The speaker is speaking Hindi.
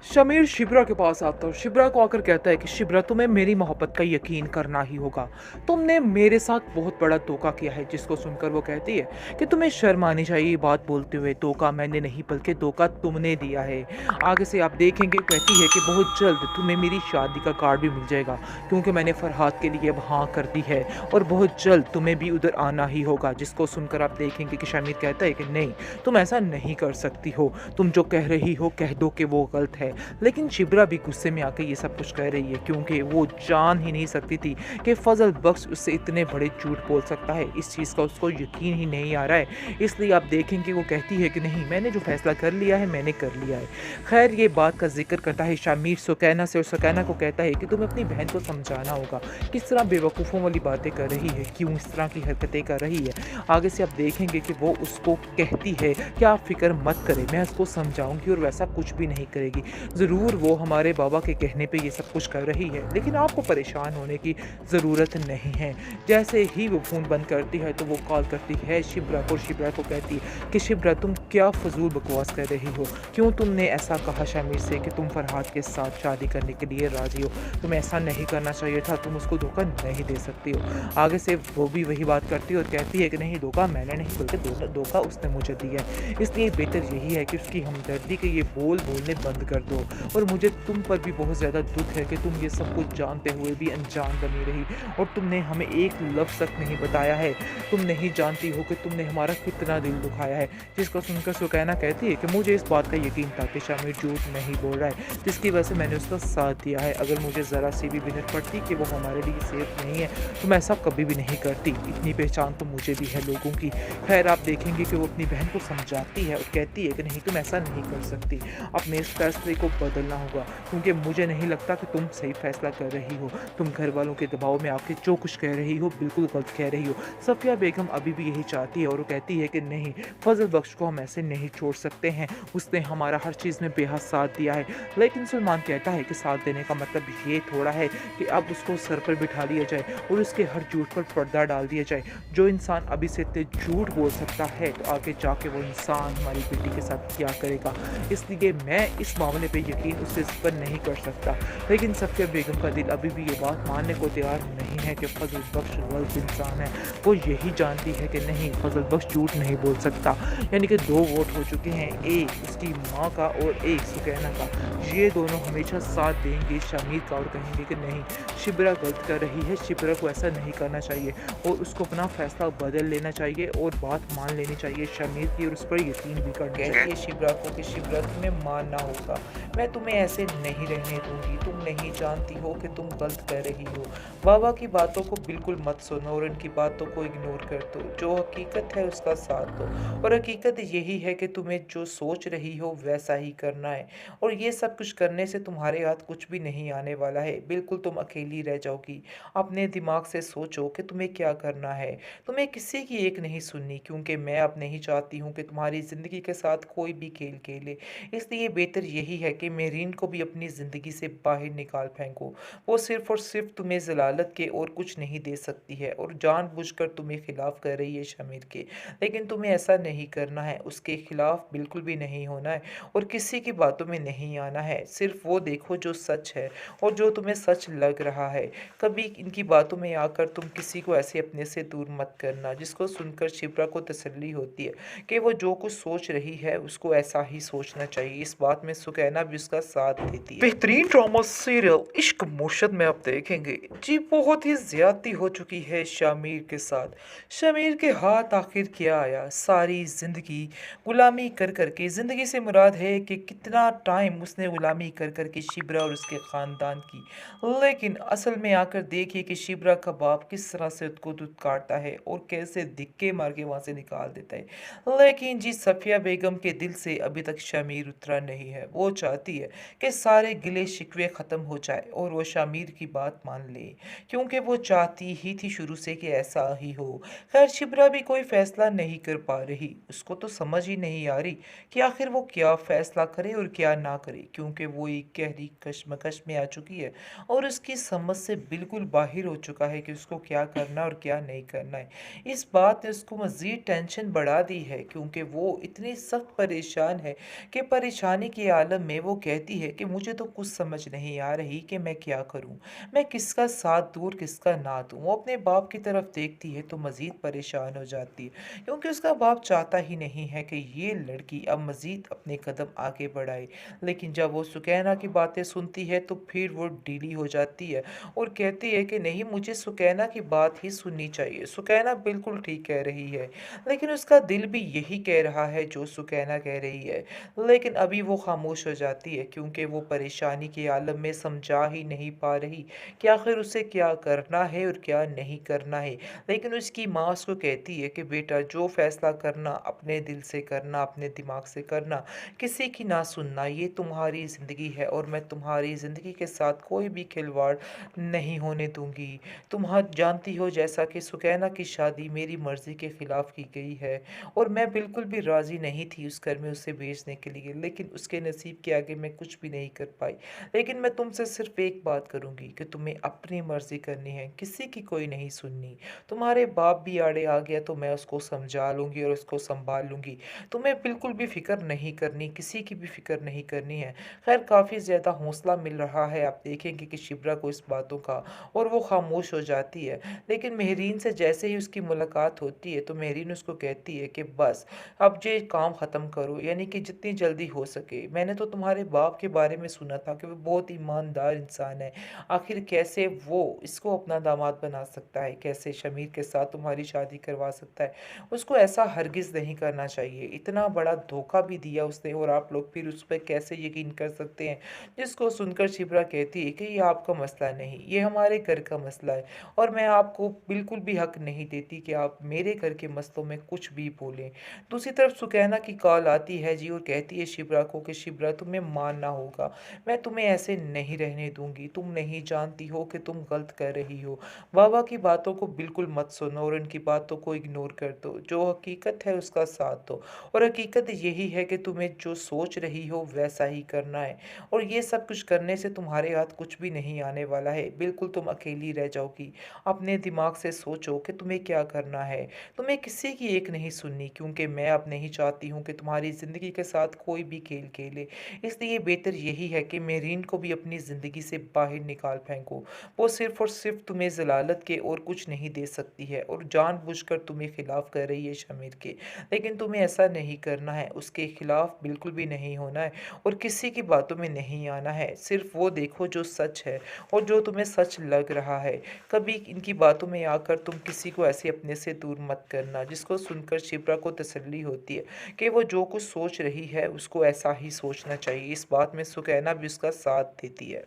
शमीर शिब्रा के पास आता है और शिब्रा को आकर कहता है कि शिब्रा, तुम्हें मेरी मोहब्बत का यकीन करना ही होगा। तुमने मेरे साथ बहुत बड़ा धोखा किया है। जिसको सुनकर वो कहती है कि तुम्हें शर्म आनी चाहिए ये बात बोलते हुए। धोखा मैंने नहीं बल्कि धोखा तुमने दिया है। आगे से आप देखेंगे कहती है कि बहुत जल्द तुम्हें मेरी शादी का कार्ड भी मिल जाएगा, क्योंकि मैंने फरहाद के लिए अब हाँ कर दी है और बहुत जल्द तुम्हें भी उधर आना ही होगा। जिसको सुनकर आप देखेंगे कि शमीर कहता है कि नहीं, तुम ऐसा नहीं कर सकती हो। तुम जो कह रही हो कह दो कि वो गलत है। लेकिन शिब्रा भी गुस्से में आके ये सब कुछ कह रही है, क्योंकि वो जान ही नहीं सकती थी कि फजल बख्श उससे इतने बड़े झूठ बोल सकता है। इस चीज़ का उसको यकीन ही नहीं आ रहा है। इसलिए आप देखेंगे वो कहती है कि नहीं, मैंने जो फैसला कर लिया है मैंने कर लिया है। खैर, ये बात का जिक्र करता है शामिर सुकैना से और सुकैना को कहता है कि तुम्हें अपनी बहन को समझाना होगा किस तरह बेवकूफ़ों वाली बातें कर रही है, क्यों इस तरह की हरकतें कर रही है। आगे से आप देखेंगे कि वो उसको कहती है कि आप फिक्र मत करें, मैं उसको समझाऊंगी और वैसा कुछ भी नहीं करेगी। ज़रूर वो हमारे बाबा के कहने पे ये सब कुछ कर रही है, लेकिन आपको परेशान होने की ज़रूरत नहीं है। जैसे ही वो फ़ोन बंद करती है तो वो कॉल करती है शिब्रा को और शिब्रा को कहती है कि शिब्रा, तुम क्या फजूल बकवास कर रही हो। क्यों तुमने ऐसा कहा शामिर से कि तुम फरहाद के साथ शादी करने के लिए राज़ी हो। तुम्हें ऐसा नहीं करना चाहिए था, तुम उसको धोखा नहीं दे सकती हो। आगे से वो भी वही बात करती है और कहती है कि नहीं, धोखा मैंने नहीं बल्कि धोखा उसने मुझे दिया है। इसलिए बेहतर यही है कि उसकी हमदर्दी के ये बोल बोलने बंद कर दो। और मुझे तुम पर भी बहुत ज़्यादा दुख है कि तुम ये सब कुछ जानते हुए भी अनजान बनी रही और तुमने हमें एक लफ्ज़ तक नहीं बताया है। तुम नहीं जानती हो कि तुमने हमारा कितना दिल दुखाया है। जिसको सुनकर सुकैना कहती है कि मुझे इस बात का यकीन था कि शामिर झूठ नहीं बोल रहा है, जिसकी वजह से मैंने उसका साथ दिया है। अगर मुझे ज़रा सी भी बिनत पड़ती कि वो हमारे लिए सेफ नहीं है तो मैं ऐसा कभी भी नहीं करती। इतनी पहचान तो मुझे भी है लोगों की। खैर, आप देखेंगे कि वो अपनी बहन को समझाती है और कहती है कि नहीं, तुम ऐसा नहीं कर सकती, अपने इस फैसले को बदलना होगा, क्योंकि मुझे नहीं लगता कि तुम सही फैसला कर रही हो। तुम घर वालों के दबाव में आके जो कुछ कह रही हो बिल्कुल गलत कह रही हो। सफ़िया बेगम अभी भी यही चाहती है और वो कहती है कि नहीं, फजल बख्श को हम ऐसे नहीं छोड़ सकते हैं। उसने हमारा हर चीज़ में बेहद साथ दिया है। लेकिन सलमान कहता है कि साथ देने का मतलब ये थोड़ा है कि अब उसको सर पर बिठा लिया जाए और उसके हर झूठ पर पर्दा डाल दिया जाए। जो इंसान अभी से इतने झूठ बोल सकता है तो आगे जाके वो इंसान हमारी बेटी के साथ क्या करेगा। इसलिए मैं इस मामले पे यकीन उससे इस पर नहीं कर सकता। लेकिन सफ़िया बेगम का दिल अभी भी ये बात मानने को तैयार नहीं है कि फजल बख्श गलत इंसान है। वो यही जानती है कि नहीं, फजल बख्श झूठ नहीं बोल सकता। यानी कि दो वोट हो चुके हैं, एक उसकी माँ का और एक सुकैना का। ये दोनों हमेशा साथ देंगे शामिर का और कहेंगे कि नहीं, शिब्रा गलत कर रही है, शिब्रा को ऐसा नहीं करना चाहिए और उसको अपना फैसला बदल लेना चाहिए और बात मान लेनी चाहिए शामिर की और उस पर यकीन भी करना चाहिए। कहती है शिब्रा को कि शिब्रा, तुम्हें मानना होगा, मैं तुम्हें ऐसे नहीं रहने दूंगी। तुम नहीं जानती हो कि तुम गलत कर रही हो। बाबा की बातों को बिल्कुल मत सुनो और उनकी बातों को इग्नोर कर दो। जो हकीकत है उसका साथ दो और हकीकत यही है कि तुम्हें जो सोच रही हो वैसा ही करना है और ये सब कुछ करने से तुम्हारे हाथ कुछ भी नहीं आने वाला है। बिल्कुल तुम अकेली रह जाओगी। अपने दिमाग से सोचो कि तुम्हें क्या करना है। तुम्हें किसी की एक नहीं सुननी, क्योंकि मैं अब नहीं चाहती हूँ कि तुम्हारी ज़िंदगी के साथ कोई भी खेल खेले। इसलिए बेहतर यही है कि मेरीन को भी अपनी ज़िंदगी से बाहर निकाल फेंको। वो सिर्फ़ और सिर्फ़ तुम्हें ज़लालत के और कुछ नहीं दे सकती है और जानबूझकर तुम्हें खिलाफ़ कर रही है शमीर के। लेकिन तुम्हें ऐसा नहीं करना है, उसके खिलाफ़ बिल्कुल भी नहीं होना है और किसी की बातों में नहीं आना है। सिर्फ़ वो देखो जो सच है और जो तुम्हें सच लग रहा है। कभी इनकी बातों में आकर तुम किसी को ऐसे अपने से दूर मत करना। जिसको सुनकर शिप्रा को तसल्ली होती है कि वो जो कुछ सोच रही है उसको ऐसा ही सोचना चाहिए। इस बात में सुकैना भी उसका साथ देती है। बेहतरीन ड्रामा सीरियल इश्क मोशन में आप देखेंगे जी, बहुत ही ज्यादती हो चुकी है शामिर के साथ। शामिर के हाथ आखिर क्या आया, सारी जिंदगी गुलामी कर करके, जिंदगी से मुराद है कि कितना टाइम उसने गुलामी कर करके शिब्रा और उसके खानदान की। लेकिन असल में आकर देखिए कि शिब्रा का बाप किस तरह से उसको दूध काटता है और कैसे धिक्के मार के वहां से निकाल देता है। लेकिन जी सफिया बेगम के दिल से अभी तक शामिर उतरा नहीं है। वो चाहती है कि सारे गिले शिकवे ख़त्म हो जाए और वो शामिर की बात मान ले, क्योंकि वो चाहती ही थी शुरू से कि ऐसा ही हो। खैर, शिब्रा भी कोई फैसला नहीं कर पा रही। उसको तो समझ ही नहीं आ रही कि आखिर वो क्या फैसला करे और क्या ना करे, क्योंकि वो एक गहरी कश्मकश में आ चुकी है और उसकी समझ से बिल्कुल बाहर हो चुका है कि उसको क्या करना और क्या नहीं करना है। इस बात ने उसको मज़ीद टेंशन बढ़ा दी है, क्योंकि वो इतनी सख्त परेशान है कि परेशानी के आलम में वो कहती है कि मुझे तो कुछ समझ नहीं आ रही कि मैं क्या करूं, मैं किसका साथ दूं और किसका ना दूं। वो अपने बाप की तरफ देखती है तो मज़ीद परेशान हो जाती है, क्योंकि उसका बाप चाहता ही नहीं है कि ये लड़की अब मज़ीद अपने कदम आगे बढ़ाए। लेकिन जब वो सुकैना की बातें सुनती है तो फिर वो ढीली हो जाती है और कहती है कि नहीं, मुझे सुकैना की बात ही सुननी चाहिए, सुकैना बिल्कुल ठीक कह रही है। लेकिन उसका दिल भी यही कह रहा है जो सुकैना कह रही है। लेकिन अभी वो खामोश हो जाती है, क्योंकि वो परेशानी के आलम में समझा ही नहीं पा रही कि आखिर उसे क्या करना है और क्या नहीं करना है। लेकिन उसकी माँ उसको कहती है कि बेटा, जो फैसला करना अपने दिल से करना, अपने दिमाग से करना, किसी की ना सुनना। ये तुम्हारी ज़िंदगी है और मैं तुम्हारी ज़िंदगी के साथ कोई भी खिलवाड़ नहीं होने दूंगी। तुम जानती हो जैसा कि सुकैना की शादी मेरी मर्ज़ी के ख़िलाफ़ की गई है और मैं बिल्कुल भी राज़ी नहीं थी उस घर में उसे भेजने के लिए, लेकिन उसके नसीब के आगे मैं कुछ भी नहीं कर पाई। लेकिन मैं तुमसे सिर्फ़ एक बात करूँगी कि तुम्हें अपनी मर्ज़ी करनी है, किसी की कोई नहीं सुननी। तुम्हारे बाप भी आड़े आ गया तो मैं उसको समझा लूँगी और उसको सँभाल लूँगी। तुम्हें बिल्कुल भी फ़िक्र नहीं करनी, किसी की भी फ़िक्र नहीं करनी है। ख़ैर, काफ़ी ज़्यादा हौसला मिल रहा है, आप देखेंगे कि शिप्रा को इस बातों का, और वो खामोश हो जाती है। लेकिन मेहरीन से जैसे ही उसकी मुलाकात होती है तो मेहरीन उसको कहती है कि बस अब ये काम ख़त्म करो, यानी कि जितनी जल्दी हो सके। मैंने तो तुम्हारे बाप के बारे में सुना था कि वो बहुत ईमानदार इंसान है। आखिर कैसे वो इसको अपना दामाद बना सकता है, कैसे शमीर के साथ तुम्हारी शादी करवा सकता है। उसको ऐसा हरगिज़ नहीं करना चाहिए। इतना बड़ा धोखा भी दिया उसने और आप लोग फिर उस पर कैसे यकीन कर सकते हैं। जिसको सुनकर शिप्रा कहती है कि ये आपका मसला नहीं, ये हमारे घर का मसला है और मैं आपको बिल्कुल भी हक नहीं देती कि आप मेरे घर के मसलों में कुछ भी बोलें। दूसरी तरफ सुकैना की कॉल आती है जी और कहती है शिप्रा को कि शिप्रा, तुम्हें मानना होगा, मैं तुम्हें ऐसे नहीं रहने दूंगी। तुम नहीं जानती हो कि तुम गलत कर रही हो। बाबा की बातों को बिल्कुल मत सुनो और उनकी बातों को इग्नोर कर दो। जो हकीकत है उसका साथ दो, और हकीकत यही है कि तुम्हें जो सोच रही हो वैसा ही करना है। और ये सब कुछ करने से तुम्हारे हाथ कुछ भी नहीं आने वाला है, बिल्कुल तुम अकेली रह जाओगी। अपने दिमाग से सोचो कि तुम्हें क्या करना है। तुम्हें किसी की एक नहीं सुननी, क्योंकि मैं अब नहीं चाहती हूँ कि तुम्हारी ज़िंदगी के साथ कोई भी खेल खेले। इसलिए बेहतर यही है कि मेरीन को भी अपनी ज़िंदगी से बाहर निकाल फेंको। वो सिर्फ़ और सिर्फ़ तुम्हें ज़लालत के और कुछ नहीं दे सकती है और जानबूझकर तुम्हें खिलाफ़ कर रही है शमीर के। लेकिन तुम्हें ऐसा नहीं करना है, उसके खिलाफ़ बिल्कुल भी नहीं होना है और किसी की बातों में नहीं आना है। सिर्फ़ वो देखो जो सच है और जो तुम्हें सच लग रहा है। कभी इनकी बातों में आकर तुम किसी को ऐसे अपने से दूर मत करना। जिसको सुनकर शिप्रा को तसल्ली होती है कि वो जो कुछ सोच रही है उसको ऐसा ही सोचना चाहिए। इस बात में सुकैना भी उसका साथ देती है।